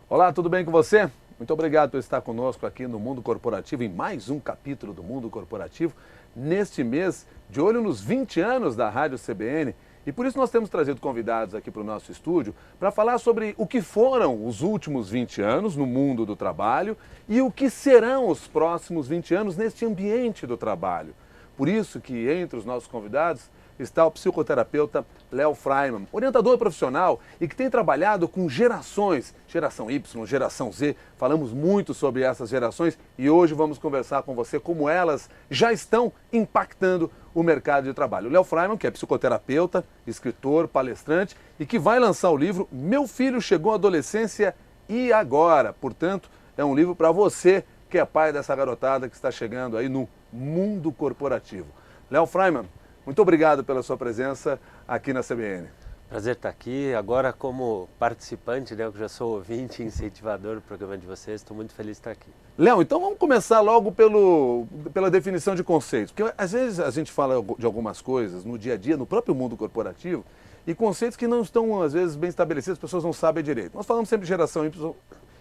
Olá, tudo bem com você? Muito obrigado por estar conosco aqui no Mundo Corporativo, em mais um capítulo do Mundo Corporativo, neste mês, de olho nos 20 anos da Rádio CBN. E por isso nós temos trazido convidados aqui para o nosso estúdio para falar sobre o que foram os últimos 20 anos no mundo do trabalho e o que serão os próximos 20 anos neste ambiente do trabalho. Por isso que entre os nossos convidados está o psicoterapeuta Léo Freiman, orientador profissional e que tem trabalhado com gerações, geração Y, geração Z. Falamos muito sobre essas gerações e hoje vamos conversar com você como elas já estão impactando o mercado de trabalho. O Léo Freiman, que é psicoterapeuta, escritor, palestrante e que vai lançar o livro Meu Filho Chegou à Adolescência e Agora. Portanto, é um livro para você que é pai dessa garotada que está chegando aí no mundo corporativo. Léo Freiman, muito obrigado pela sua presença aqui na CBN. Prazer estar aqui, agora como participante, né, eu já sou ouvinte e incentivador do programa de vocês, estou muito feliz de estar aqui. Léo, então vamos começar logo pela definição de conceitos, porque às vezes a gente fala de algumas coisas no dia a dia, no próprio mundo corporativo, e conceitos que não estão às vezes bem estabelecidos, as pessoas não sabem direito. Nós falamos sempre de geração Y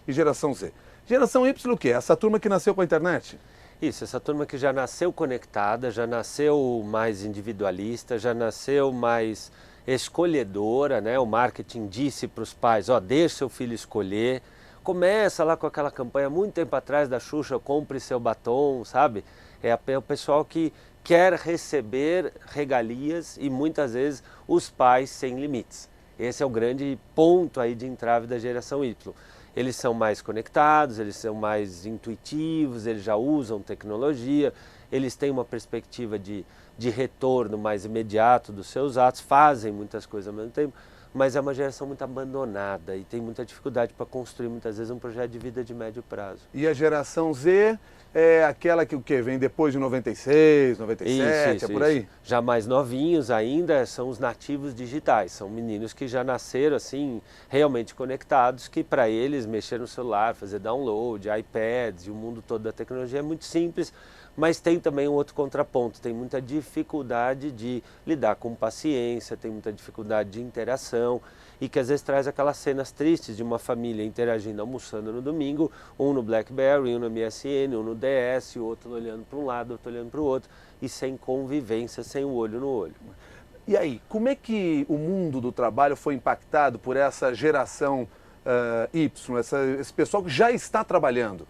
e geração Z. Geração Y o quê? Essa turma que nasceu com a internet? Isso, essa turma que já nasceu conectada, já nasceu mais individualista, já nasceu mais escolhedora, né? O marketing disse para os pais, ó, deixe seu filho escolher. Começa lá com aquela campanha muito tempo atrás da Xuxa, compre seu batom, sabe? É o pessoal que quer receber regalias e muitas vezes os pais sem limites. Esse é o grande ponto aí de entrave da geração Y. Eles são mais conectados, eles são mais intuitivos, eles já usam tecnologia, eles têm uma perspectiva de retorno mais imediato dos seus atos, fazem muitas coisas ao mesmo tempo, mas é uma geração muito abandonada e tem muita dificuldade para construir muitas vezes um projeto de vida de médio prazo. E a geração Z é aquela que o quê? Vem depois de 96, 97, é por aí? Isso. Já mais novinhos ainda são os nativos digitais, são meninos que já nasceram assim, realmente conectados, que para eles mexer no celular, fazer download, iPads e o mundo todo da tecnologia é muito simples, mas tem também um outro contraponto, tem muita dificuldade de lidar com paciência, tem muita dificuldade de interação e que às vezes traz aquelas cenas tristes de uma família interagindo, almoçando no domingo, um no BlackBerry, um no MSN, um no DS, o outro olhando para um lado, outro olhando para o outro, e sem convivência, sem o olho no olho. E aí, como é que o mundo do trabalho foi impactado por essa geração Y, esse pessoal que já está trabalhando?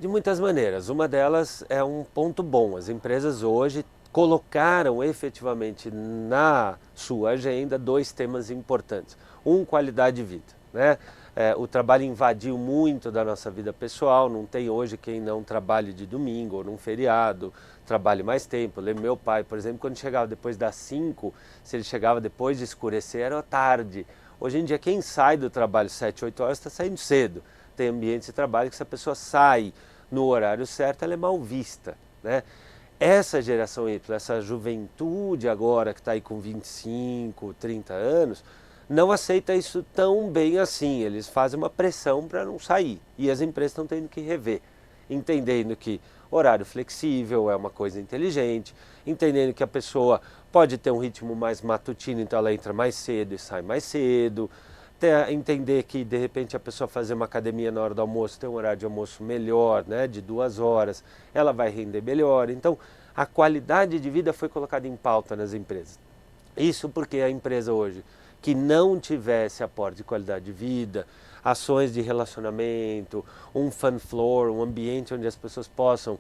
De muitas maneiras. Uma delas é um ponto bom. As empresas hoje colocaram efetivamente na sua agenda dois temas importantes. Um, qualidade de vida, né? O trabalho invadiu muito da nossa vida pessoal, não tem hoje quem não trabalhe de domingo ou num feriado, trabalhe mais tempo. Eu lembro meu pai, por exemplo, quando chegava depois das 5, se ele chegava depois de escurecer, era tarde. Hoje em dia, quem sai do trabalho 7, 8 horas está saindo cedo. Tem ambientes de trabalho que se a pessoa sai no horário certo, ela é mal vista, né? Essa geração Y, essa juventude agora que está aí com 25, 30 anos, não aceita isso tão bem assim. Eles fazem uma pressão para não sair e as empresas estão tendo que rever, entendendo que horário flexível é uma coisa inteligente, entendendo que a pessoa pode ter um ritmo mais matutino, então ela entra mais cedo e sai mais cedo, entender que de repente a pessoa fazer uma academia na hora do almoço, tem um horário de almoço melhor, né, de 2 horas, ela vai render melhor. Então a qualidade de vida foi colocada em pauta nas empresas. Isso porque a empresa hoje que não tivesse aporte de qualidade de vida, ações de relacionamento, um fun floor, um ambiente onde as pessoas possam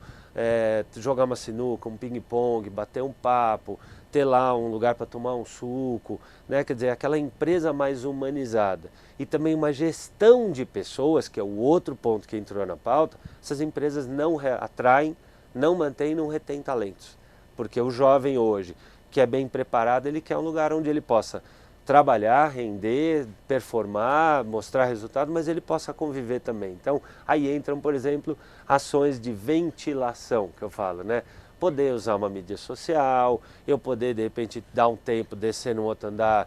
jogar uma sinuca, um ping-pong, bater um papo, ter lá um lugar para tomar um suco, né? Quer dizer, aquela empresa mais humanizada. E também uma gestão de pessoas, que é o outro ponto que entrou na pauta, essas empresas não atraem, não mantêm, não retêm talentos. Porque o jovem hoje, que é bem preparado, ele quer um lugar onde ele possa trabalhar, render, performar, mostrar resultado, mas ele possa conviver também. Então, aí entram, por exemplo, ações de ventilação, que eu falo, né? Poder usar uma mídia social, eu poder, de repente, dar um tempo, descer no outro andar,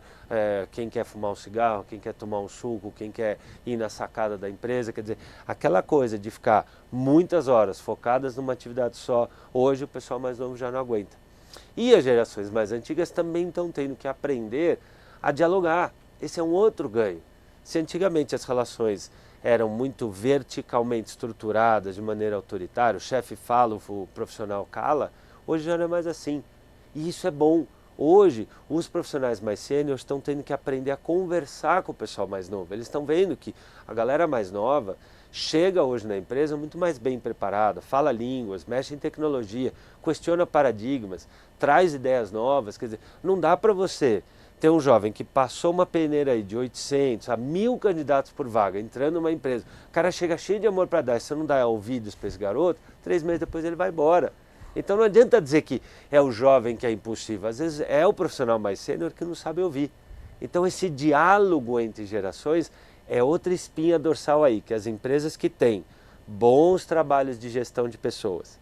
quem quer fumar um cigarro, quem quer tomar um suco, quem quer ir na sacada da empresa, quer dizer, aquela coisa de ficar muitas horas focadas numa atividade só, hoje o pessoal mais novo já não aguenta. E as gerações mais antigas também estão tendo que aprender a dialogar. Esse é um outro ganho. Se antigamente as relações eram muito verticalmente estruturadas, de maneira autoritária, o chefe fala, o profissional cala, hoje já não é mais assim. E isso é bom. Hoje, os profissionais mais sêniores estão tendo que aprender a conversar com o pessoal mais novo. Eles estão vendo que a galera mais nova chega hoje na empresa muito mais bem preparada, fala línguas, mexe em tecnologia, questiona paradigmas, traz ideias novas. Quer dizer, não dá para você ter um jovem que passou uma peneira aí de 800 a 1.000 candidatos por vaga, entrando numa empresa, o cara chega cheio de amor para dar, se você não dá ouvidos para esse garoto, 3 meses depois ele vai embora. Então não adianta dizer que é o jovem que é impulsivo, às vezes é o profissional mais sênior que não sabe ouvir. Então esse diálogo entre gerações é outra espinha dorsal aí, que as empresas que têm bons trabalhos de gestão de pessoas,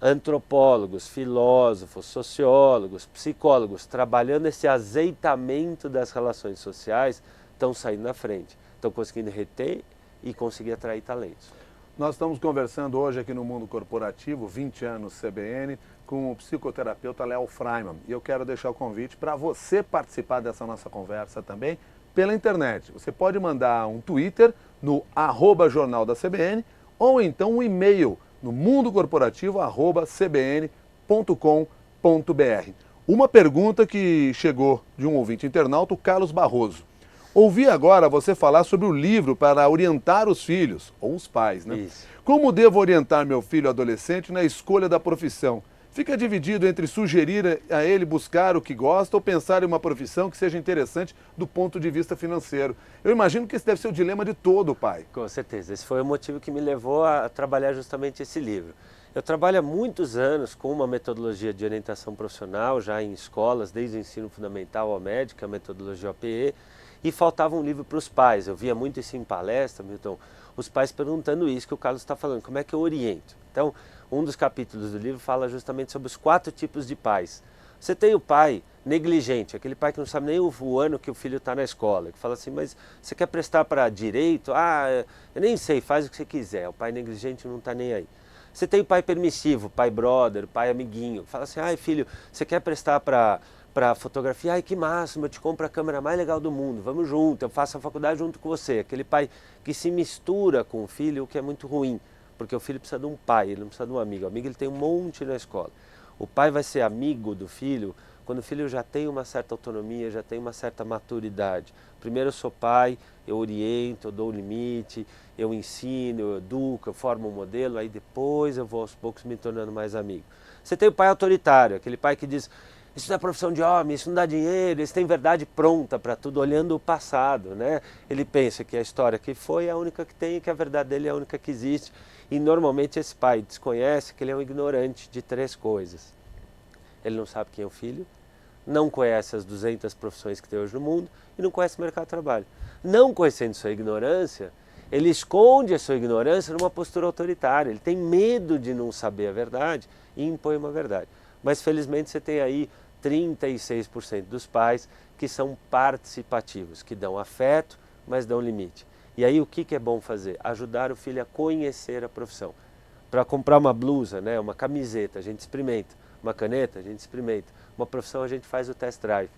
antropólogos, filósofos, sociólogos, psicólogos, trabalhando esse azeitamento das relações sociais, estão saindo na frente, estão conseguindo reter e conseguir atrair talentos. Nós estamos conversando hoje aqui no Mundo Corporativo, 20 anos CBN, com o psicoterapeuta Léo Freiman. E eu quero deixar o convite para você participar dessa nossa conversa também pela internet. Você pode mandar um Twitter no @Jornal da CBN ou então um e-mail no mundocorporativo@cbn.com.br. Uma pergunta que chegou de um ouvinte internauta, o Carlos Barroso. Ouvi agora você falar sobre o livro para orientar os filhos, ou os pais, né? Isso. Como devo orientar meu filho adolescente na escolha da profissão? Fica dividido entre sugerir a ele buscar o que gosta ou pensar em uma profissão que seja interessante do ponto de vista financeiro. Eu imagino que esse deve ser o dilema de todo pai. Com certeza, esse foi o motivo que me levou a trabalhar justamente esse livro. Eu trabalho há muitos anos com uma metodologia de orientação profissional, já em escolas, desde o ensino fundamental ao médio, a metodologia OPE, e faltava um livro para os pais. Eu via muito isso em palestra, Milton, os pais perguntando isso que o Carlos está falando, como é que eu oriento? Então, um dos capítulos do livro fala justamente sobre os 4 tipos de pais. Você tem o pai negligente, aquele pai que não sabe nem o ano que o filho está na escola, que fala assim, mas você quer prestar para direito? Ah, eu nem sei, faz o que você quiser, o pai negligente não está nem aí. Você tem o pai permissivo, pai brother, pai amiguinho, fala assim, ai filho, você quer prestar para fotografia? Ai que máximo, eu te compro a câmera mais legal do mundo, vamos junto, eu faço a faculdade junto com você. Aquele pai que se mistura com o filho, o que é muito ruim, porque o filho precisa de um pai, ele não precisa de um amigo. O amigo ele tem um monte na escola. O pai vai ser amigo do filho quando o filho já tem uma certa autonomia, já tem uma certa maturidade. Primeiro eu sou pai, eu oriento, eu dou o limite, eu ensino, eu educo, eu formo um modelo, aí depois eu vou aos poucos me tornando mais amigo. Você tem o pai autoritário, aquele pai que diz, isso não é profissão de homem, isso não dá dinheiro, eles têm verdade pronta para tudo, olhando o passado, né? Ele pensa que a história que foi é a única que tem, que a verdade dele é a única que existe. E normalmente esse pai desconhece que ele é um ignorante de 3 coisas. Ele não sabe quem é o filho, não conhece as 200 profissões que tem hoje no mundo e não conhece o mercado de trabalho. Não conhecendo sua ignorância, ele esconde a sua ignorância numa postura autoritária. Ele tem medo de não saber a verdade e impõe uma verdade. Mas felizmente você tem aí 36% dos pais que são participativos, que dão afeto, mas dão limite. E aí o que é bom fazer? Ajudar o filho a conhecer a profissão. Para comprar uma blusa, né, uma camiseta, a gente experimenta. Uma caneta, a gente experimenta. Uma profissão, a gente faz o test drive.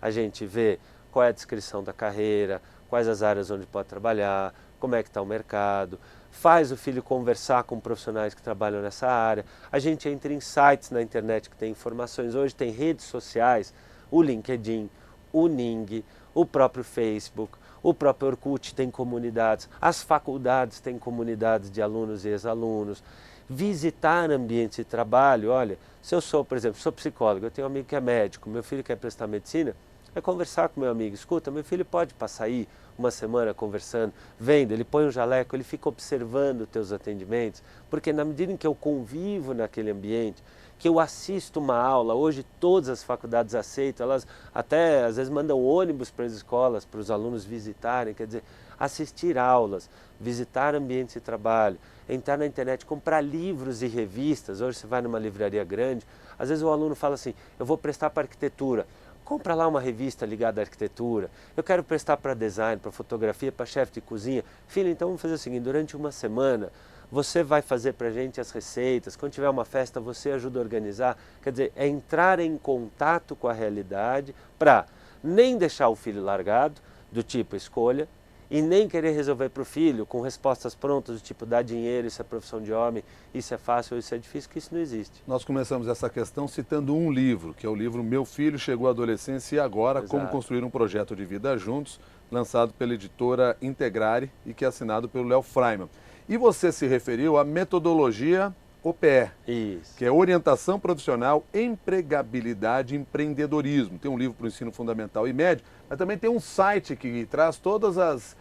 A gente vê qual é a descrição da carreira, quais as áreas onde pode trabalhar, como é que está o mercado. Faz o filho conversar com profissionais que trabalham nessa área. A gente entra em sites na internet que tem informações. Hoje tem redes sociais, o LinkedIn, o Ning, o próprio Facebook, o próprio Orkut tem comunidades, as faculdades têm comunidades de alunos e ex-alunos. Visitar ambientes de trabalho, olha, se eu sou, por exemplo, sou psicólogo, eu tenho um amigo que é médico, meu filho quer prestar medicina, é conversar com meu amigo, escuta, meu filho pode passar aí uma semana conversando, vendo, ele põe um jaleco, ele fica observando os teus atendimentos, porque na medida em que eu convivo naquele ambiente, que eu assisto uma aula, hoje todas as faculdades aceitam, elas até às vezes mandam ônibus para as escolas, para os alunos visitarem, quer dizer, assistir aulas, visitar ambientes de trabalho, entrar na internet, comprar livros e revistas. Hoje você vai numa livraria grande, às vezes o aluno fala assim, eu vou prestar para arquitetura, compra lá uma revista ligada à arquitetura, eu quero prestar para design, para fotografia, para chefe de cozinha. Filho, então vamos fazer o seguinte, durante uma semana, você vai fazer para a gente as receitas, quando tiver uma festa você ajuda a organizar. Quer dizer, é entrar em contato com a realidade para nem deixar o filho largado, do tipo escolha, e nem querer resolver para o filho com respostas prontas, do tipo, dá dinheiro, isso é profissão de homem, isso é fácil, isso é difícil, que isso não existe. Nós começamos essa questão citando um livro, que é o livro Meu Filho Chegou à Adolescência e Agora, Exato. Como Construir um Projeto de Vida Juntos, lançado pela editora Integrare e que é assinado pelo Léo Freiman. E você se referiu à metodologia OPE, Isso. que é Orientação Profissional, Empregabilidade e Empreendedorismo. Tem um livro para o ensino fundamental e médio, mas também tem um site que traz todas as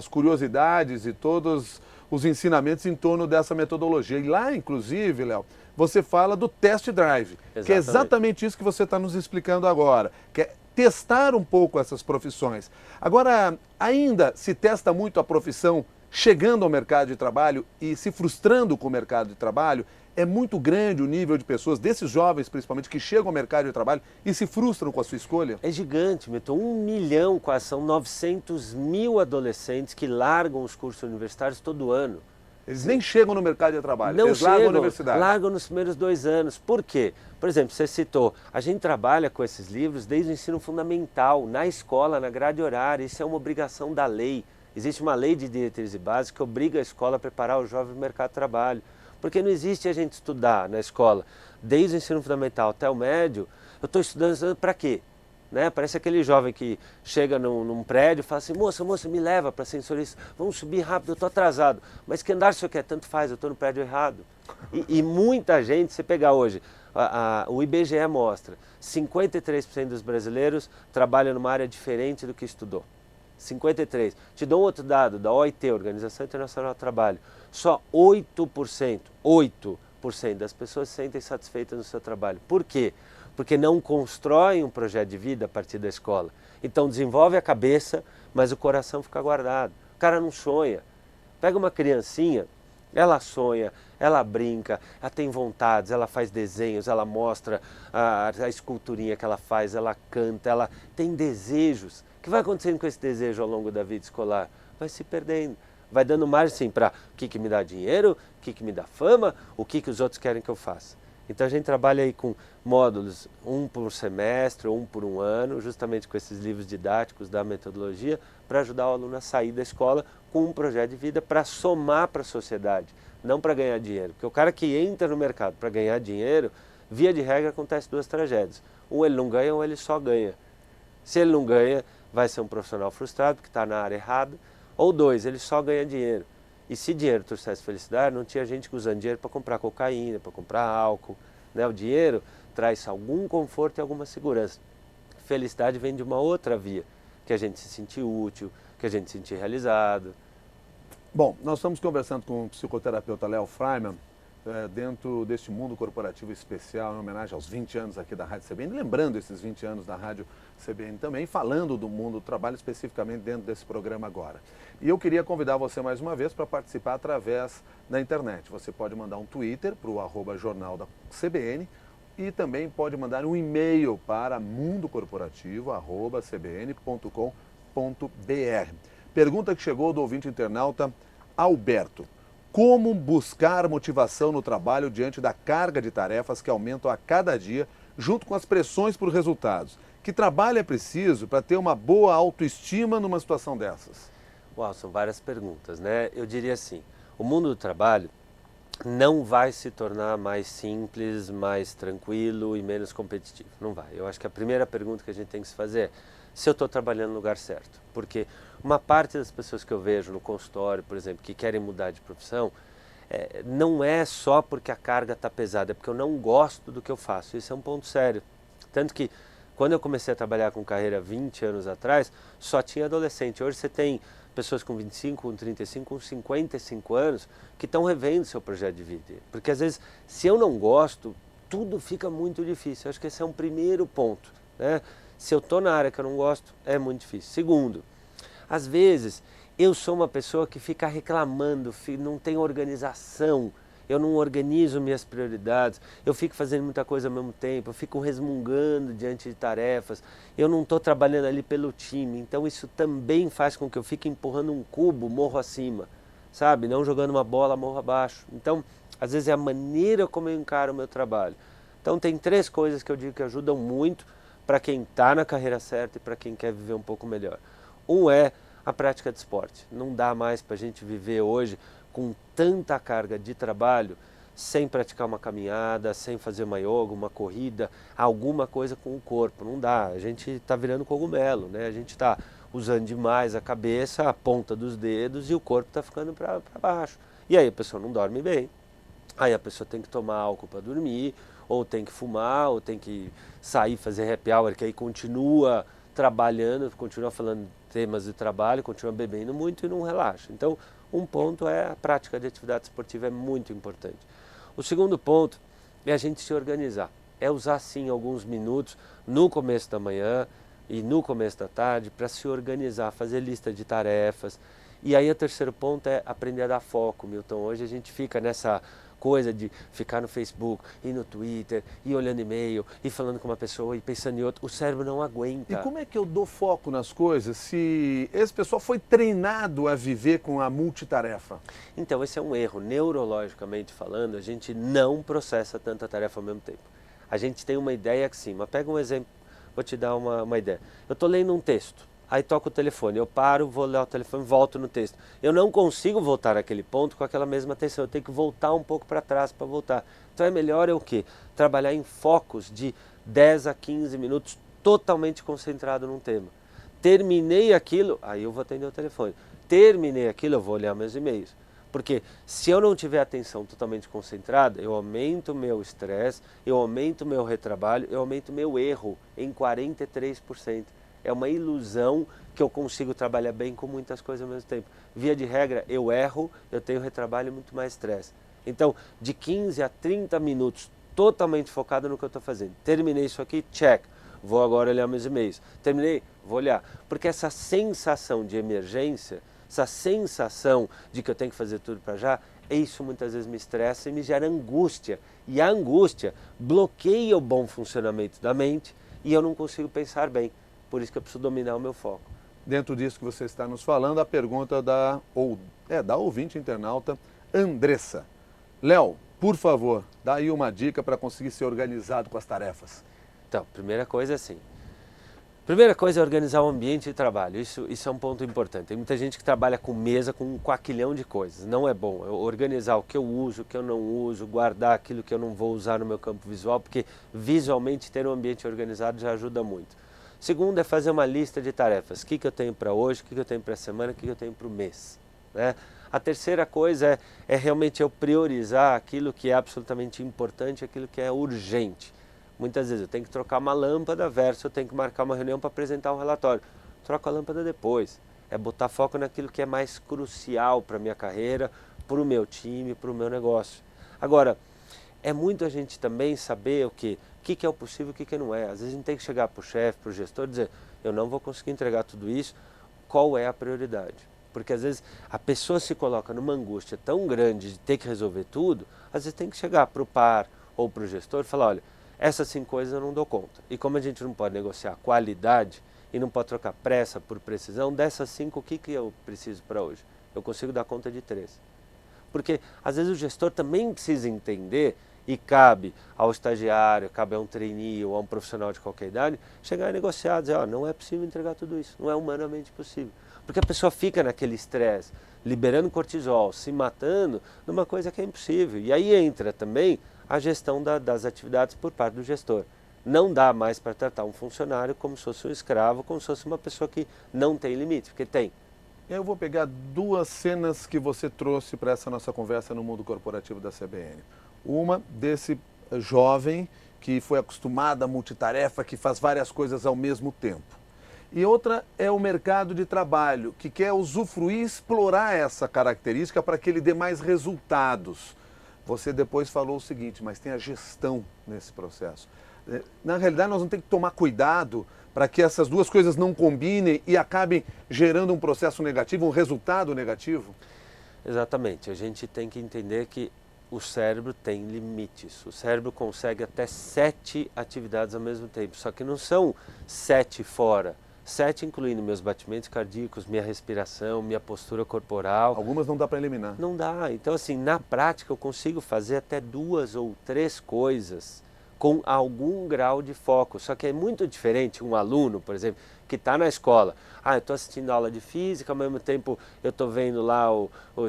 curiosidades e todos os ensinamentos em torno dessa metodologia. E lá, inclusive, Léo, você fala do test drive, que é exatamente isso que você está nos explicando agora, que é testar um pouco essas profissões. Agora, ainda se testa muito a profissão chegando ao mercado de trabalho e se frustrando com o mercado de trabalho. É muito grande o nível de pessoas, desses jovens principalmente, que chegam ao mercado de trabalho e se frustram com a sua escolha? É gigante, Milton. 1 milhão, quase, são 900 mil adolescentes que largam os cursos universitários todo ano. Eles nem chegam no mercado de trabalho, Não eles largam chegam, a universidade. largam nos primeiros 2 anos. Por quê? Por exemplo, você citou, a gente trabalha com esses livros desde o ensino fundamental, na escola, na grade horária, isso é uma obrigação da lei. Existe uma lei de diretrizes e bases que obriga a escola a preparar o jovem no mercado de trabalho. Porque não existe a gente estudar na escola, desde o ensino fundamental até o médio, eu estou estudando para quê? Né? Parece aquele jovem que chega num prédio e fala assim, moça, me leva para sensorista, vamos subir rápido, eu estou atrasado. Mas que andar o senhor quer? Tanto faz, eu estou no prédio errado. E muita gente, você pegar hoje, o IBGE mostra, 53% dos brasileiros trabalham numa área diferente do que estudou. 53%. Te dou um outro dado da OIT, Organização Internacional do Trabalho. Só 8% das pessoas se sentem satisfeitas no seu trabalho. Por quê? Porque não constroem um projeto de vida a partir da escola. Então desenvolve a cabeça, mas o coração fica guardado. O cara não sonha. Pega uma criancinha, ela sonha, ela brinca, ela tem vontades, ela faz desenhos, ela mostra a esculturinha que ela faz, ela canta, ela tem desejos. O que vai acontecendo com esse desejo ao longo da vida escolar? Vai se perdendo. Vai dando margem assim, para o que me dá dinheiro, o que me dá fama, o que os outros querem que eu faça. Então a gente trabalha aí com módulos, um por semestre, um por um ano, justamente com esses livros didáticos da metodologia, para ajudar o aluno a sair da escola com um projeto de vida para somar para a sociedade, não para ganhar dinheiro. Porque o cara que entra no mercado para ganhar dinheiro, via de regra acontece 2 tragédias. Um, ele não ganha, ou ele só ganha. Se ele não ganha, vai ser um profissional frustrado, porque está na área errada. Ou 2, ele só ganha dinheiro. E se dinheiro trouxesse felicidade, não tinha gente usando dinheiro para comprar cocaína, para comprar álcool. Né? O dinheiro traz algum conforto e alguma segurança. Felicidade vem de uma outra via, que a gente se sentir útil, que a gente se sentir realizado. Bom, nós estamos conversando com o psicoterapeuta Léo Freiman, dentro deste mundo corporativo especial, em homenagem aos 20 anos aqui da Rádio CBN, lembrando esses 20 anos da Rádio CBN também, falando do mundo do trabalho especificamente dentro desse programa agora. E eu queria convidar você mais uma vez para participar através da internet. Você pode mandar um Twitter para o @jornal da CBN e também pode mandar um e-mail para mundocorporativo@cbn.com.br. Pergunta que chegou do ouvinte internauta Alberto. Como buscar motivação no trabalho diante da carga de tarefas que aumentam a cada dia, junto com as pressões por resultados? Que trabalho é preciso para ter uma boa autoestima numa situação dessas? Uau, são várias perguntas, né? Eu diria assim, o mundo do trabalho não vai se tornar mais simples, mais tranquilo e menos competitivo. Não vai. Eu acho que a primeira pergunta que a gente tem que se fazer é se eu estou trabalhando no lugar certo. Porque uma parte das pessoas que eu vejo no consultório, por exemplo, que querem mudar de profissão, não é só porque a carga está pesada, é porque eu não gosto do que eu faço. Isso é um ponto sério. Tanto que quando eu comecei a trabalhar com carreira 20 anos atrás, só tinha adolescente. Hoje você tem pessoas com 25, com 35, com 55 anos que estão revendo seu projeto de vida. Porque às vezes, se eu não gosto, tudo fica muito difícil. Eu acho que esse é um primeiro ponto, né? Se eu estou na área que eu não gosto, é muito difícil. Segundo, às vezes eu sou uma pessoa que fica reclamando, não tem organização, eu não organizo minhas prioridades, eu fico fazendo muita coisa ao mesmo tempo, eu fico resmungando diante de tarefas, eu não estou trabalhando ali pelo time, então isso também faz com que eu fique empurrando um cubo morro acima, sabe? Não jogando uma bola morro abaixo. Então, às vezes é a maneira como eu encaro o meu trabalho. Então tem 3 coisas que eu digo que ajudam muito para quem está na carreira certa e para quem quer viver um pouco melhor. Um é a prática de esporte. Não dá mais para a gente viver hoje com tanta carga de trabalho sem praticar uma caminhada, sem fazer uma yoga, uma corrida, alguma coisa com o corpo. Não dá, a gente está virando cogumelo, né? A gente está usando demais a cabeça, a ponta dos dedos e o corpo está ficando para baixo. E aí a pessoa não dorme bem, aí a pessoa tem que tomar álcool para dormir, ou tem que fumar, ou tem que sair fazer happy hour, que aí continua trabalhando, continua falando temas de trabalho, continua bebendo muito e não relaxa. Então, um ponto é a prática de atividade esportiva, é muito importante. O segundo ponto é a gente se organizar, é usar sim alguns minutos no começo da manhã e no começo da tarde para se organizar, fazer lista de tarefas. E aí o terceiro ponto é aprender a dar foco, Milton. Hoje a gente fica nessa coisa de ficar no Facebook, e no Twitter, e olhando e-mail, e falando com uma pessoa, e pensando em outra. O cérebro não aguenta. E como é que eu dou foco nas coisas se esse pessoal foi treinado a viver com a multitarefa? Então, esse é um erro. Neurologicamente falando, a gente não processa tanta tarefa ao mesmo tempo. A gente tem uma ideia que sim, mas pega um exemplo, vou te dar uma ideia. Eu estou lendo um texto. Aí toco o telefone, eu paro, vou ler o telefone, volto no texto. Eu não consigo voltar àquele ponto com aquela mesma atenção, eu tenho que voltar um pouco para trás para voltar. Então é melhor eu o quê? Trabalhar em focos de 10 a 15 minutos totalmente concentrado num tema. Terminei aquilo, aí eu vou atender o telefone. Terminei aquilo, eu vou olhar meus e-mails. Porque se eu não tiver atenção totalmente concentrada, eu aumento o meu estresse, eu aumento o meu retrabalho, eu aumento o meu erro em 43%. É uma ilusão que eu consigo trabalhar bem com muitas coisas ao mesmo tempo. Via de regra, eu erro, eu tenho retrabalho e muito mais estresse. Então, de 15 a 30 minutos, totalmente focado no que eu estou fazendo. Terminei isso aqui, check. Vou agora olhar meus e-mails. Terminei, vou olhar. Porque essa sensação de emergência, essa sensação de que eu tenho que fazer tudo para já, isso muitas vezes me estressa e me gera angústia. E a angústia bloqueia o bom funcionamento da mente e eu não consigo pensar bem. Por isso que eu preciso dominar o meu foco. Dentro disso que você está nos falando, a pergunta da ouvinte internauta Andressa. Léo, por favor, dá aí uma dica para conseguir ser organizado com as tarefas. Então, primeira coisa é assim. Primeira coisa é organizar o ambiente de trabalho. Isso é um ponto importante. Tem muita gente que trabalha com mesa, com um quaquilhão de coisas. Não é bom. Organizar o que eu uso, o que eu não uso, guardar aquilo que eu não vou usar no meu campo visual, porque visualmente ter um ambiente organizado já ajuda muito. Segundo é fazer uma lista de tarefas. O que eu tenho para hoje, o que eu tenho para a semana, o que eu tenho para o mês. Né? A terceira coisa é realmente eu priorizar aquilo que é absolutamente importante, aquilo que é urgente. Muitas vezes eu tenho que trocar uma lâmpada versus eu tenho que marcar uma reunião para apresentar um relatório. Troco a lâmpada depois. É botar foco naquilo que é mais crucial para a minha carreira, para o meu time, para o meu negócio. Agora, é muito a gente também saber o que é o possível e o que não é. Às vezes a gente tem que chegar para o chefe, para o gestor e dizer, eu não vou conseguir entregar tudo isso, qual é a prioridade? Porque às vezes a pessoa se coloca numa angústia tão grande de ter que resolver tudo, às vezes tem que chegar para o par ou para o gestor e falar, olha, essas 5 coisas eu não dou conta. E como a gente não pode negociar qualidade e não pode trocar pressa por precisão, dessas 5, o que eu preciso para hoje? Eu consigo dar conta de 3. Porque às vezes o gestor também precisa entender e cabe ao estagiário, cabe a um trainee ou a um profissional de qualquer idade, chegar e negociar, dizer, ó, não é possível entregar tudo isso, não é humanamente possível. Porque a pessoa fica naquele estresse, liberando cortisol, se matando numa coisa que é impossível. E aí entra também a gestão das atividades por parte do gestor. Não dá mais para tratar um funcionário como se fosse um escravo, como se fosse uma pessoa que não tem limite, porque tem. Eu vou pegar 2 cenas que você trouxe para essa nossa conversa no mundo corporativo da CBN. Uma desse jovem que foi acostumado a multitarefa, que faz várias coisas ao mesmo tempo. E outra é o mercado de trabalho, que quer usufruir e explorar essa característica para que ele dê mais resultados. Você depois falou o seguinte, mas tem a gestão nesse processo. Na realidade, nós vamos ter que tomar cuidado para que essas 2 coisas não combinem e acabem gerando um processo negativo, um resultado negativo? Exatamente. A gente tem que entender que o cérebro tem limites. O cérebro consegue até 7 atividades ao mesmo tempo, só que não são 7 fora. 7 incluindo meus batimentos cardíacos, minha respiração, minha postura corporal. Algumas não dá para eliminar. Não dá. Então, assim, na prática eu consigo fazer até 2 ou 3 coisas com algum grau de foco. Só que é muito diferente um aluno, por exemplo, que está na escola. Eu estou assistindo aula de física, ao mesmo tempo eu estou vendo lá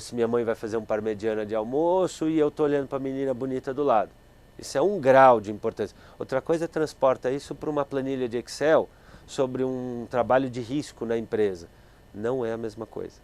se minha mãe vai fazer um parmegiana de almoço e eu estou olhando para a menina bonita do lado. Isso é um grau de importância. Outra coisa é transporta isso para uma planilha de Excel sobre um trabalho de risco na empresa. Não é a mesma coisa.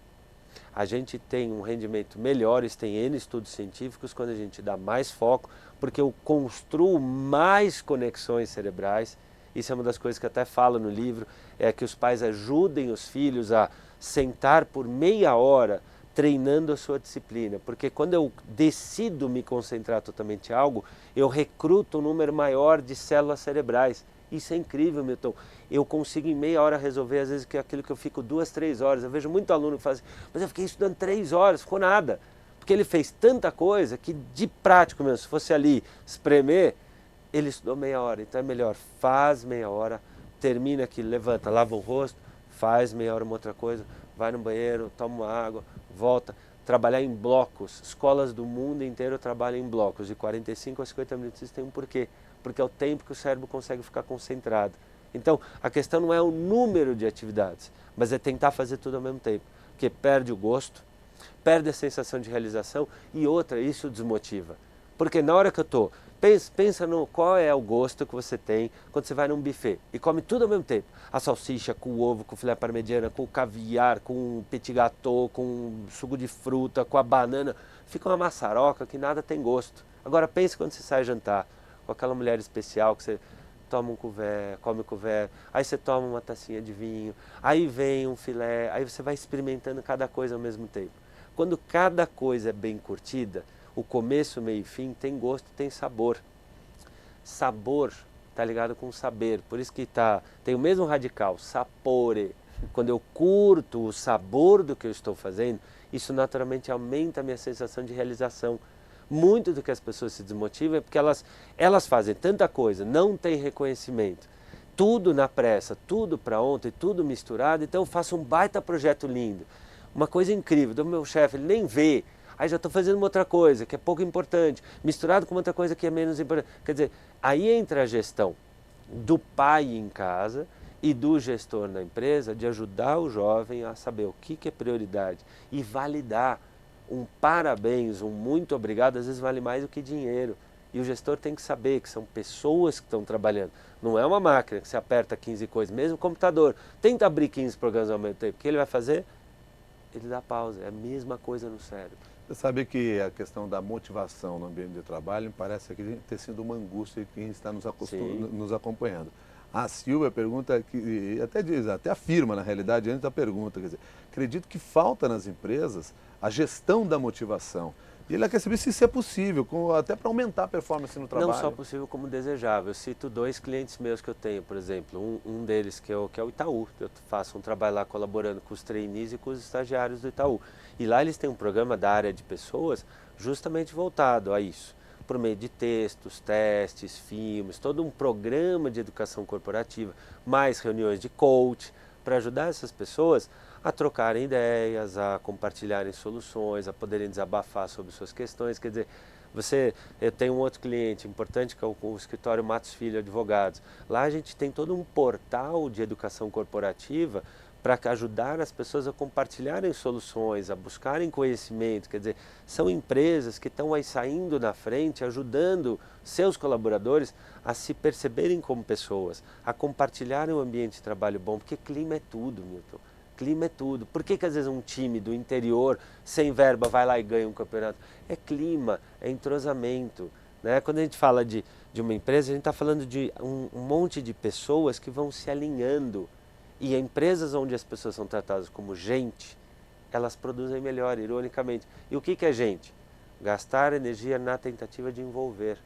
A gente tem um rendimento melhor, isso tem N estudos científicos, quando a gente dá mais foco, porque eu construo mais conexões cerebrais. Isso é uma das coisas que eu até falo no livro, é que os pais ajudem os filhos a sentar por meia hora treinando a sua disciplina, porque quando eu decido me concentrar totalmente em algo, eu recruto um número maior de células cerebrais. Isso é incrível, Milton. Eu consigo em meia hora resolver, às vezes, aquilo que eu fico 2, 3 horas. Eu vejo muito aluno que fala assim, mas eu fiquei estudando 3 horas, ficou nada. Porque ele fez tanta coisa que, de prático mesmo, se fosse ali espremer, ele estudou meia hora. Então é melhor, faz meia hora, termina aqui, levanta, lava o rosto, faz meia hora uma outra coisa, vai no banheiro, toma uma água, volta. Trabalhar em blocos. Escolas do mundo inteiro trabalham em blocos, de 45 a 50 minutos. Isso tem um porquê. Porque é o tempo que o cérebro consegue ficar concentrado. Então, a questão não é o número de atividades, mas é tentar fazer tudo ao mesmo tempo. Porque perde o gosto, perde a sensação de realização e outra, isso desmotiva. Porque na hora que eu estou, pensa no qual é o gosto que você tem quando você vai num buffet e come tudo ao mesmo tempo. A salsicha com o ovo, com o filé parmegiana, com o caviar, com o petit gâteau, com o suco de fruta, com a banana. Fica uma maçaroca que nada tem gosto. Agora pense quando você sai jantar com aquela mulher especial que você toma um couvert, come um couvert, aí você toma uma tacinha de vinho, aí vem um filé, aí você vai experimentando cada coisa ao mesmo tempo. Quando cada coisa é bem curtida, o começo, meio e fim tem gosto, tem sabor. Sabor está ligado com saber, por isso que tem o mesmo radical, sapore. Quando eu curto o sabor do que eu estou fazendo, isso naturalmente aumenta a minha sensação de realização. Muito do que as pessoas se desmotivam é porque elas fazem tanta coisa, não tem reconhecimento. Tudo na pressa, tudo para ontem, tudo misturado, então eu faço um baita projeto lindo. Uma coisa incrível, do meu chefe, ele nem vê, aí já estou fazendo uma outra coisa que é pouco importante, misturado com outra coisa que é menos importante. Quer dizer, aí entra a gestão do pai em casa e do gestor na empresa de ajudar o jovem a saber o que é prioridade e validar. Um parabéns, um muito obrigado, às vezes vale mais do que dinheiro. E o gestor tem que saber que são pessoas que estão trabalhando. Não é uma máquina que você aperta 15 coisas, mesmo o computador. Tenta abrir 15 programas ao mesmo tempo. O que ele vai fazer? Ele dá pausa. É a mesma coisa no cérebro. Você sabe que a questão da motivação no ambiente de trabalho parece que ter sido uma angústia de quem está nos acompanhando. A Silvia pergunta, até afirma na realidade antes da pergunta, quer dizer, acredito que falta nas empresas a gestão da motivação. E ela quer saber se isso é possível, até para aumentar a performance no trabalho. Não só possível como desejável. Eu cito 2 clientes meus que eu tenho, por exemplo, um deles que é o Itaú. Eu faço um trabalho lá colaborando com os trainees e com os estagiários do Itaú. E lá eles têm um programa da área de pessoas justamente voltado a isso. Por meio de textos, testes, filmes, todo um programa de educação corporativa, mais reuniões de coach, para ajudar essas pessoas a trocarem ideias, a compartilharem soluções, a poderem desabafar sobre suas questões. Quer dizer, eu tenho um outro cliente importante que é o escritório Matos Filho Advogados. Lá a gente tem todo um portal de educação corporativa para ajudar as pessoas a compartilharem soluções, a buscarem conhecimento. Quer dizer, são empresas que estão aí saindo na frente, ajudando seus colaboradores a se perceberem como pessoas, a compartilharem um ambiente de trabalho bom, porque clima é tudo, Milton. Clima é tudo. Por que às vezes um time do interior, sem verba, vai lá e ganha um campeonato? É clima, é entrosamento. Né? Quando a gente fala de uma empresa, a gente está falando de um monte de pessoas que vão se alinhando. E empresas onde as pessoas são tratadas como gente, elas produzem melhor, ironicamente. E o que é gente? Gastar energia na tentativa de envolver.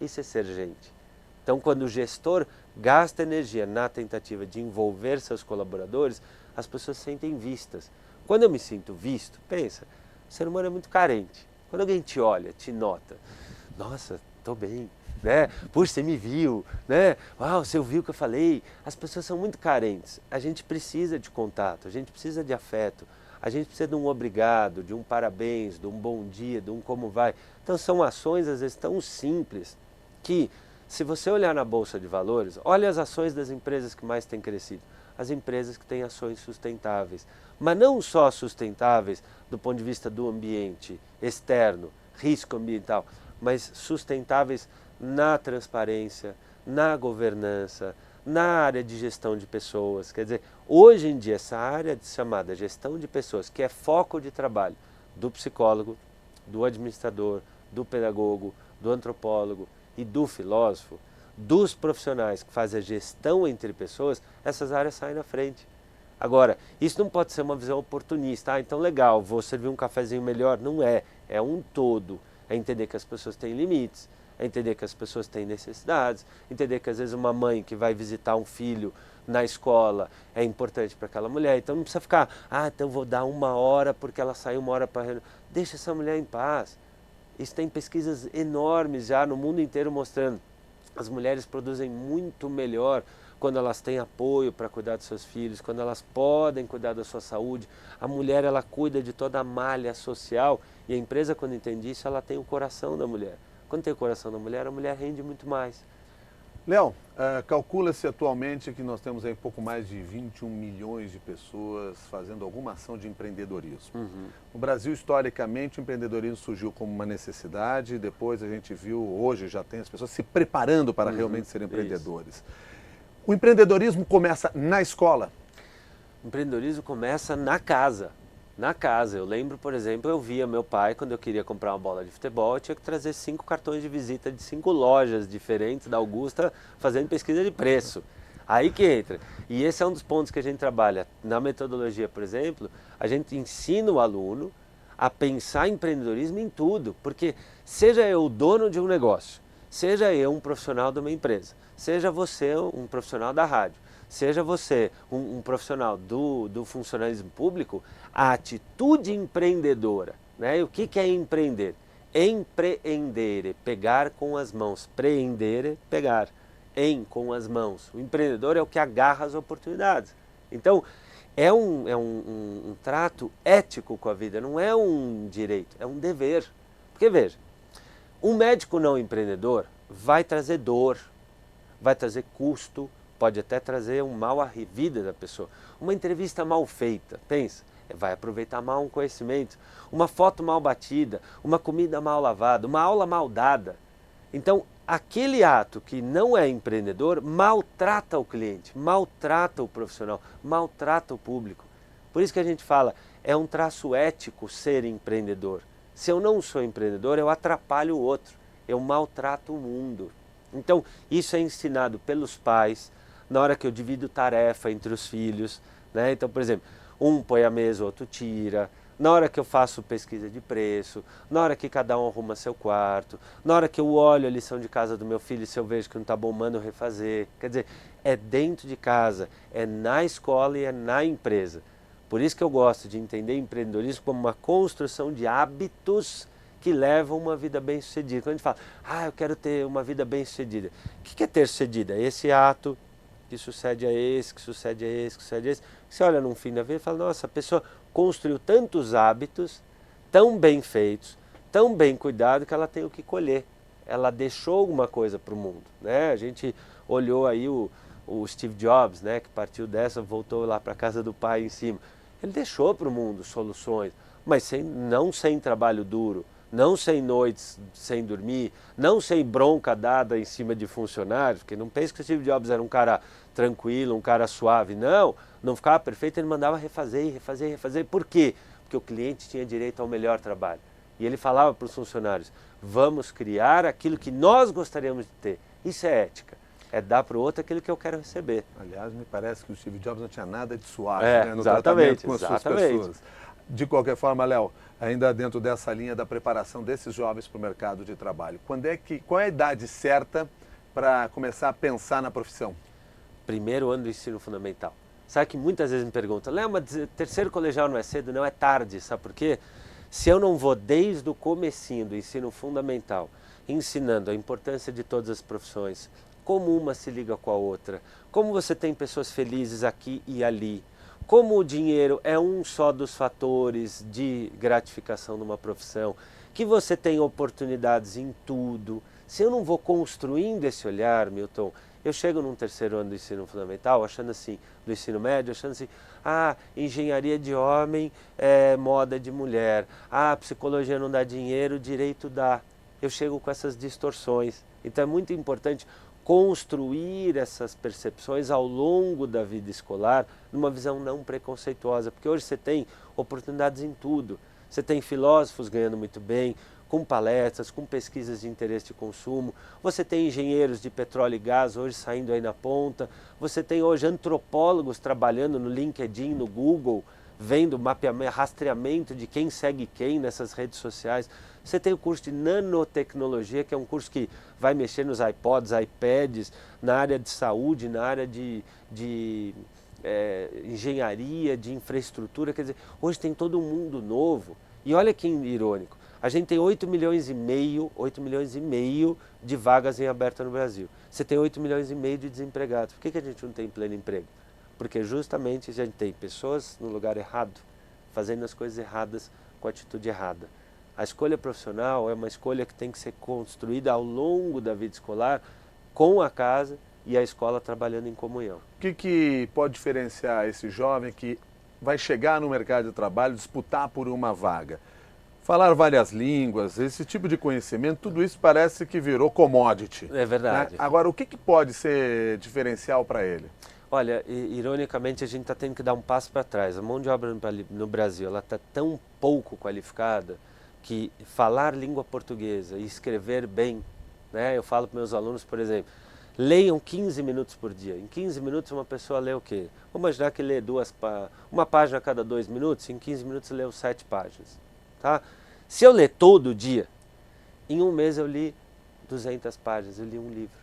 Isso é ser gente. Então, quando o gestor gasta energia na tentativa de envolver seus colaboradores, as pessoas se sentem vistas. Quando eu me sinto visto, pensa, o ser humano é muito carente. Quando alguém te olha, te nota, nossa, estou bem. Né? Puxa, você me viu, né? Uau, você ouviu o que eu falei. As pessoas são muito carentes. A gente precisa de contato, a gente precisa de afeto, a gente precisa de um obrigado, de um parabéns, de um bom dia, de um como vai. Então são ações às vezes tão simples que se você olhar na Bolsa de Valores, olha as ações das empresas que mais têm crescido. As empresas que têm ações sustentáveis. Mas não só sustentáveis do ponto de vista do ambiente externo, risco ambiental, mas sustentáveis na transparência, na governança, na área de gestão de pessoas. Quer dizer, hoje em dia, essa área chamada gestão de pessoas, que é foco de trabalho do psicólogo, do administrador, do pedagogo, do antropólogo e do filósofo, dos profissionais que fazem a gestão entre pessoas, essas áreas saem na frente. Agora, isso não pode ser uma visão oportunista. Então legal, vou servir um cafezinho melhor. Não é, é um todo. É entender que as pessoas têm limites, é entender que as pessoas têm necessidades, entender que às vezes uma mãe que vai visitar um filho na escola é importante para aquela mulher. Então não precisa ficar, então vou dar 1 hora porque ela saiu 1 hora para reunião. Deixa essa mulher em paz. Isso tem pesquisas enormes já no mundo inteiro mostrando. As mulheres produzem muito melhor quando elas têm apoio para cuidar dos seus filhos, quando elas podem cuidar da sua saúde. A mulher, ela cuida de toda a malha social e a empresa, quando entende isso, ela tem o coração da mulher. Quando tem o coração da mulher, a mulher rende muito mais. Léo, calcula-se atualmente que nós temos aí pouco mais de 21 milhões de pessoas fazendo alguma ação de empreendedorismo. No Brasil, historicamente, o empreendedorismo surgiu como uma necessidade, depois a gente viu, hoje já tem as pessoas se preparando para realmente serem empreendedores. Isso. O empreendedorismo começa na escola? O empreendedorismo começa na casa. Na casa. Eu lembro, por exemplo, eu via meu pai, quando eu queria comprar uma bola de futebol, eu tinha que trazer 5 cartões de visita de 5 lojas diferentes da Augusta, fazendo pesquisa de preço. Aí que entra. E esse é um dos pontos que a gente trabalha. Na metodologia, por exemplo, a gente ensina o aluno a pensar em empreendedorismo em tudo. Porque seja eu o dono de um negócio, seja eu um profissional de uma empresa, seja você um profissional da rádio, seja você um profissional do funcionalismo público, a atitude empreendedora, né? E o que é empreender? Empreender é pegar com as mãos, preender é pegar, com as mãos. O empreendedor é o que agarra as oportunidades. Então, é um trato ético com a vida, não é um direito, é um dever. Porque veja, um médico não empreendedor vai trazer dor, vai trazer custo, pode até trazer um mal à vida da pessoa. Uma entrevista mal feita, pensa, vai aproveitar mal um conhecimento. Uma foto mal batida, uma comida mal lavada, uma aula mal dada. Então, aquele ato que não é empreendedor maltrata o cliente, maltrata o profissional, maltrata o público. Por isso que a gente fala, é um traço ético ser empreendedor. Se eu não sou empreendedor, eu atrapalho o outro, eu maltrato o mundo. Então, isso é ensinado pelos pais, na hora que eu divido tarefa entre os filhos, né? Então, por exemplo, um põe a mesa, o outro tira, na hora que eu faço pesquisa de preço, na hora que cada um arruma seu quarto, na hora que eu olho a lição de casa do meu filho e se eu vejo que não está bom, mando refazer. Quer dizer, é dentro de casa, é na escola e é na empresa. Por isso que eu gosto de entender empreendedorismo como uma construção de hábitos que levam uma vida bem-sucedida. Quando a gente fala, eu quero ter uma vida bem-sucedida. O que é ter sucedida? É esse ato que sucede a esse, que sucede a esse, que sucede a esse. Você olha num fim da vida e fala, nossa, a pessoa construiu tantos hábitos, tão bem feitos, tão bem cuidados, que ela tem o que colher. Ela deixou alguma coisa para o mundo, né? A gente olhou aí o Steve Jobs, né, que partiu dessa, voltou lá para a casa do pai em cima. Ele deixou para o mundo soluções, mas não sem trabalho duro, não sem noites sem dormir, não sem bronca dada em cima de funcionários, porque não pense que o Steve Jobs era um cara tranquilo, um cara suave, não ficava perfeito, ele mandava refazer, refazer, refazer. Por quê? Porque o cliente tinha direito ao melhor trabalho. E ele falava para os funcionários, vamos criar aquilo que nós gostaríamos de ter. Isso é ética. É dar para o outro aquilo que eu quero receber. Aliás, me parece que o Steve Jobs não tinha nada de suave, né, no exatamente, tratamento com as suas pessoas. De qualquer forma, Léo, ainda dentro dessa linha da preparação desses jovens para o mercado de trabalho, qual é a idade certa para começar a pensar na profissão? Primeiro ano do ensino fundamental. Sabe que muitas vezes me perguntam, Léo, mas terceiro colegial não é cedo? Não, é tarde, sabe por quê? Se eu não vou desde o comecinho do ensino fundamental, ensinando a importância de todas as profissões, como uma se liga com a outra, como você tem pessoas felizes aqui e ali, como o dinheiro é um só dos fatores de gratificação numa profissão, que você tem oportunidades em tudo. Se eu não vou construindo esse olhar, Milton, eu chego num terceiro ano do ensino fundamental, achando assim, do ensino médio, achando assim, engenharia de homem é moda de mulher, psicologia não dá dinheiro, direito dá. Eu chego com essas distorções. Então é muito importante construir essas percepções ao longo da vida escolar, numa visão não preconceituosa, porque hoje você tem oportunidades em tudo. Você tem filósofos ganhando muito bem, com palestras, com pesquisas de interesse de consumo, você tem engenheiros de petróleo e gás hoje saindo aí na ponta, você tem hoje antropólogos trabalhando no LinkedIn, no Google, vendo mapeamento, rastreamento de quem segue quem nessas redes sociais. Você tem o curso de nanotecnologia, que é um curso que vai mexer nos iPods, iPads, na área de saúde, na área de engenharia, de infraestrutura. Quer dizer, hoje tem todo um mundo novo. E olha que irônico, a gente tem 8 milhões e meio de vagas em aberto no Brasil. Você tem 8 milhões e meio de desempregados. Por que a gente não tem pleno emprego? Porque justamente a gente tem pessoas no lugar errado, fazendo as coisas erradas com a atitude errada. A escolha profissional é uma escolha que tem que ser construída ao longo da vida escolar, com a casa e a escola trabalhando em comunhão. O que pode diferenciar esse jovem que vai chegar no mercado de trabalho, disputar por uma vaga? Falar várias línguas, esse tipo de conhecimento, tudo isso parece que virou commodity. É verdade. Né? Agora, o que pode ser diferencial para ele? Olha, ironicamente a gente está tendo que dar um passo para trás. A mão de obra no Brasil ela está tão pouco qualificada que falar língua portuguesa e escrever bem, né? Eu falo para meus alunos, por exemplo, leiam 15 minutos por dia. Em 15 minutos uma pessoa lê o quê? Vamos imaginar que lê uma página a cada 2 minutos, em 15 minutos leu 7 páginas. Tá? Se eu ler todo dia, em um mês eu li 200 páginas, eu li um livro.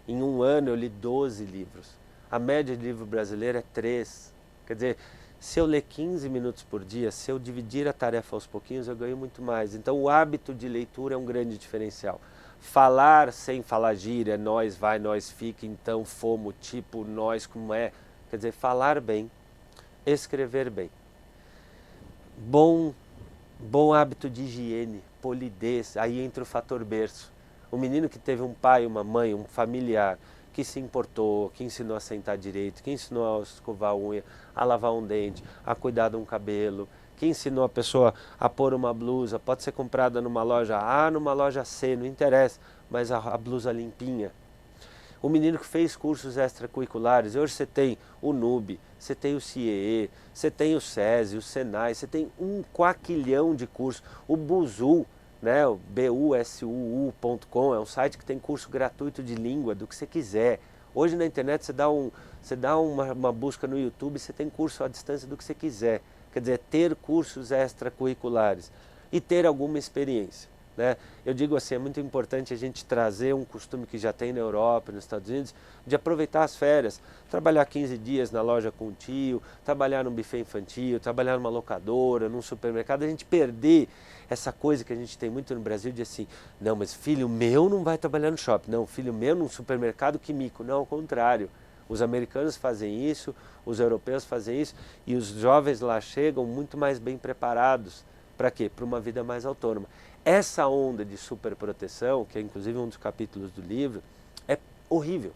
Em um ano eu li 12 livros. A média de livro brasileiro é 3. Quer dizer, se eu ler 15 minutos por dia, se eu dividir a tarefa aos pouquinhos, eu ganho muito mais. Então o hábito de leitura é um grande diferencial. Falar sem falar gíria, nós vai, nós fica, então, fomos, tipo, nós, como é. Quer dizer, falar bem, escrever bem. Bom hábito de higiene, polidez, aí entra o fator berço. O menino que teve um pai, uma mãe, um familiar, que se importou, que ensinou a sentar direito, que ensinou a escovar a unha, a lavar um dente, a cuidar de um cabelo, que ensinou a pessoa a pôr uma blusa, pode ser comprada numa loja A, numa loja C, não interessa, mas a blusa limpinha. O menino que fez cursos extracurriculares, hoje você tem o NUB, você tem o CIEE, você tem o SESI, o SENAI, você tem um quaquilhão de cursos. O Busuu, né, o busuu.com, é um site que tem curso gratuito de língua, do que você quiser. Hoje na internet você dá uma busca no YouTube, você tem curso à distância do que você quiser. Quer dizer, ter cursos extracurriculares e ter alguma experiência. Né? Eu digo assim, é muito importante a gente trazer um costume que já tem na Europa, nos Estados Unidos, de aproveitar as férias, trabalhar 15 dias na loja com o tio, trabalhar num buffet infantil, trabalhar numa locadora, num supermercado, a gente perder essa coisa que a gente tem muito no Brasil de assim, não, mas filho meu não vai trabalhar no shopping, não, filho meu num supermercado, que mico. Não, ao contrário. Os americanos fazem isso, os europeus fazem isso, e os jovens lá chegam muito mais bem preparados. Para quê? Para uma vida mais autônoma. Essa onda de superproteção, que é inclusive um dos capítulos do livro, é horrível.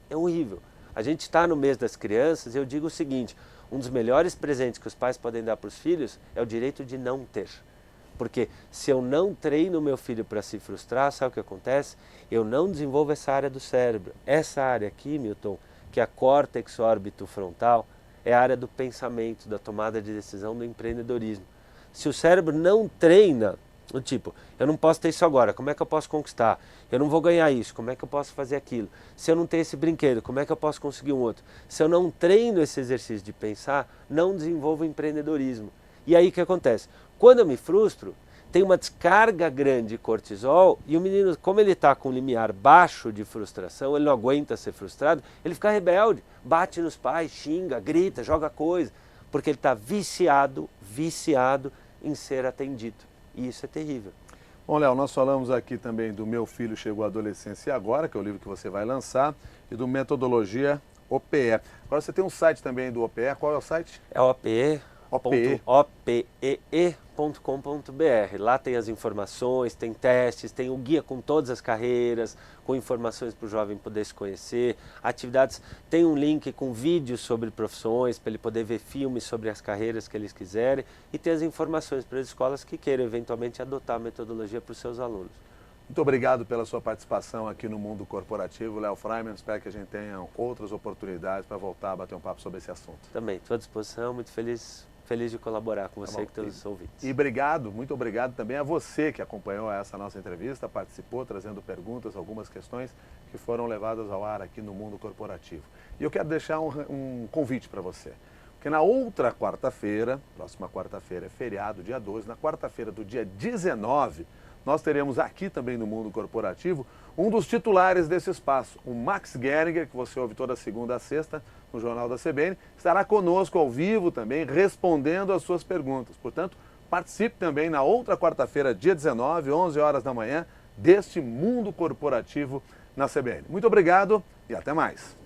É horrível. A gente está no mês das crianças e eu digo o seguinte, um dos melhores presentes que os pais podem dar para os filhos é o direito de não ter. Porque se eu não treino o meu filho para se frustrar, sabe o que acontece? Eu não desenvolvo essa área do cérebro. Essa área aqui, Milton, que é a córtex órbito-frontal, é a área do pensamento, da tomada de decisão, do empreendedorismo. Se o cérebro não treina, do tipo, eu não posso ter isso agora, como é que eu posso conquistar? Eu não vou ganhar isso, como é que eu posso fazer aquilo? Se eu não tenho esse brinquedo, como é que eu posso conseguir um outro? Se eu não treino esse exercício de pensar, não desenvolvo empreendedorismo. E aí o que acontece? Quando eu me frustro, tem uma descarga grande de cortisol e o menino, como ele está com um limiar baixo de frustração, ele não aguenta ser frustrado, ele fica rebelde, bate nos pais, xinga, grita, joga coisa, porque ele está viciado em ser atendido. E isso é terrível. Bom, Léo, nós falamos aqui também do Meu Filho Chegou à Adolescência e Agora, que é o livro que você vai lançar, e do Metodologia OPE. Agora você tem um site também do OPE, qual é o site? É opee.com.br. Lá tem as informações, tem testes, tem o guia com todas as carreiras, com informações para o jovem poder se conhecer, atividades, tem um link com vídeos sobre profissões, para ele poder ver filmes sobre as carreiras que eles quiserem, e tem as informações para as escolas que queiram eventualmente adotar a metodologia para os seus alunos. Muito obrigado pela sua participação aqui no Mundo Corporativo, Léo Freiman. Espero que a gente tenha outras oportunidades para voltar a bater um papo sobre esse assunto. Também, estou à disposição, muito feliz de colaborar com você e com os ouvintes. E obrigado, muito obrigado também a você que acompanhou essa nossa entrevista, participou, trazendo perguntas, algumas questões que foram levadas ao ar aqui no Mundo Corporativo. E eu quero deixar um convite para você. Porque na outra quarta-feira, próxima quarta-feira é feriado, dia 12, na quarta-feira do dia 19, nós teremos aqui também no Mundo Corporativo um dos titulares desse espaço, o Max Geringer, que você ouve toda segunda a sexta no Jornal da CBN, estará conosco ao vivo também, respondendo as suas perguntas. Portanto, participe também na outra quarta-feira, dia 19, 11 horas da manhã, deste Mundo Corporativo na CBN. Muito obrigado e até mais.